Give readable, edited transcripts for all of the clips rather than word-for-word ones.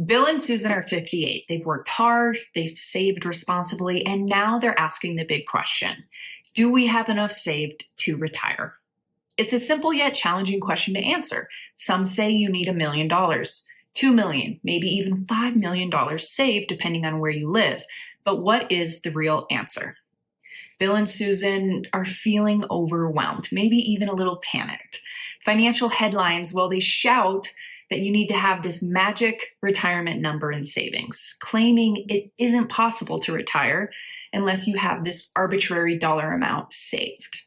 Bill and Susan are 58. They've worked hard, they've saved responsibly, and now they're asking the big question. Do we have enough saved to retire? It's a simple yet challenging question to answer. Some say you need $1 million, $2 million, maybe even $5 million saved depending on where you live. But what is the real answer? Bill and Susan are feeling overwhelmed, maybe even a little panicked. Financial headlines, well, they shout that you need to have this magic retirement number in savings, claiming it isn't possible to retire unless you have this arbitrary dollar amount saved.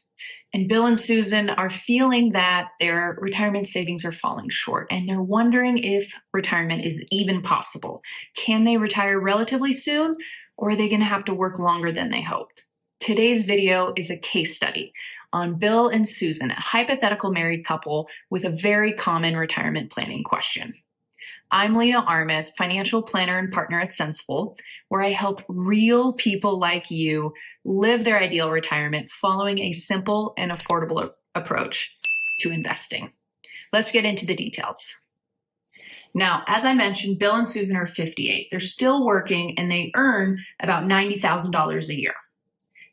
And Bill and Susan are feeling that their retirement savings are falling short, and they're wondering if retirement is even possible. Can they retire relatively soon, or are they going to have to work longer than they hoped? Today's video is a case study on Bill and Susan, a hypothetical married couple with a very common retirement planning question. I'm Lena, financial planner and partner at Sensible, where I help real people like you live their ideal retirement following a simple and affordable approach to investing. Let's get into the details. Now, as I mentioned, Bill and Susan are 58. They're still working and they earn about $90,000 a year.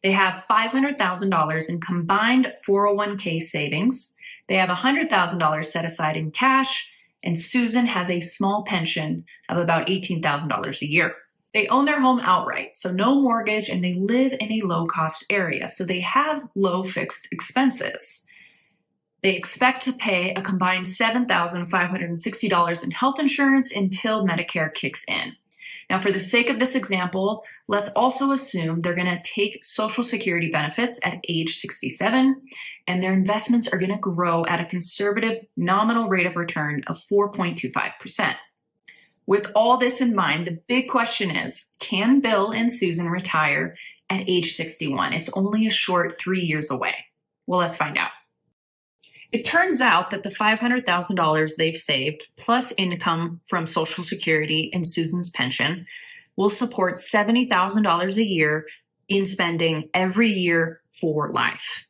They have $500,000 in combined 401k savings. They have $100,000 set aside in cash, and Susan has a small pension of about $18,000 a year. They own their home outright, so no mortgage, and they live in a low-cost area, so they have low fixed expenses. They expect to pay a combined $7,560 in health insurance until Medicare kicks in. Now, for the sake of this example, let's also assume they're going to take Social Security benefits at age 67, and their investments are going to grow at a conservative nominal rate of return of 4.25%. With all this in mind, the big question is, can Bill and Susan retire at age 61? It's only a short 3 years away. Well, let's find out. It turns out that the $500,000 they've saved, plus income from Social Security and Susan's pension, will support $70,000 a year in spending every year for life.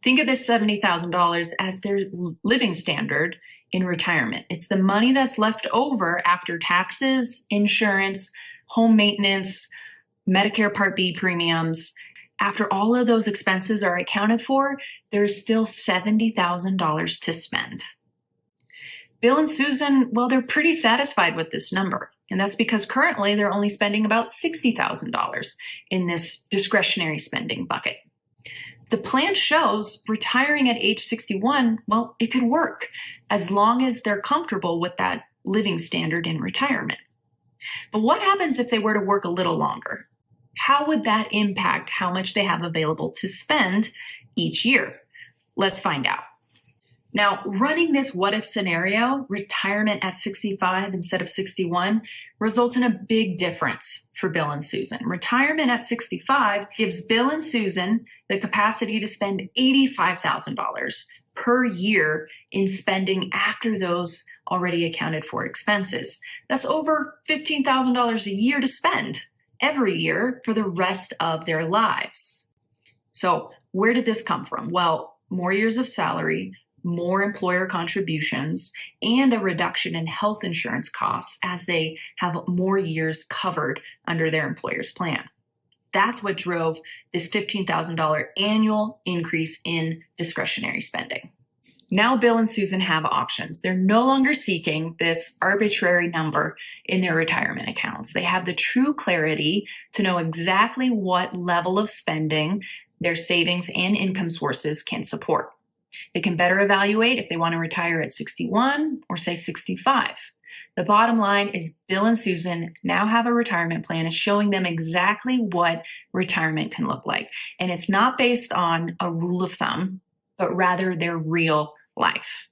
Think of this $70,000 as their living standard in retirement. It's the money that's left over after taxes, insurance, home maintenance, Medicare Part B premiums. After all of those expenses are accounted for, there's still $70,000 to spend. Bill and Susan, well, they're pretty satisfied with this number. And that's because currently they're only spending about $60,000 in this discretionary spending bucket. The plan shows retiring at age 61, well, it could work as long as they're comfortable with that living standard in retirement. But what happens if they were to work a little longer? How would that impact how much they have available to spend each year? Let's find out. Now, running this what-if scenario, retirement at 65 instead of 61, results in a big difference for Bill and Susan. Retirement at 65 gives Bill and Susan the capacity to spend $85,000 per year in spending after those already accounted for expenses. That's over $15,000 a year to spend every year for the rest of their lives. So where did this come from? Well, more years of salary, more employer contributions, and a reduction in health insurance costs as they have more years covered under their employer's plan. That's what drove this $15,000 annual increase in discretionary spending. Now Bill and Susan have options. They're no longer seeking this arbitrary number in their retirement accounts. They have the true clarity to know exactly what level of spending their savings and income sources can support. They can better evaluate if they want to retire at 61 or say 65. The bottom line is Bill and Susan now have a retirement plan showing them exactly what retirement can look like. And it's not based on a rule of thumb, but rather their real life.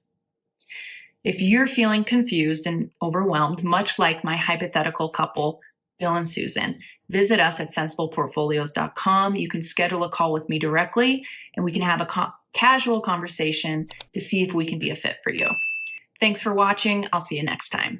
If you're feeling confused and overwhelmed, much like my hypothetical couple, Bill and Susan, visit us at sensibleportfolios.com. You can schedule a call with me directly, and we can have a casual conversation to see if we can be a fit for you. Thanks for watching. I'll see you next time.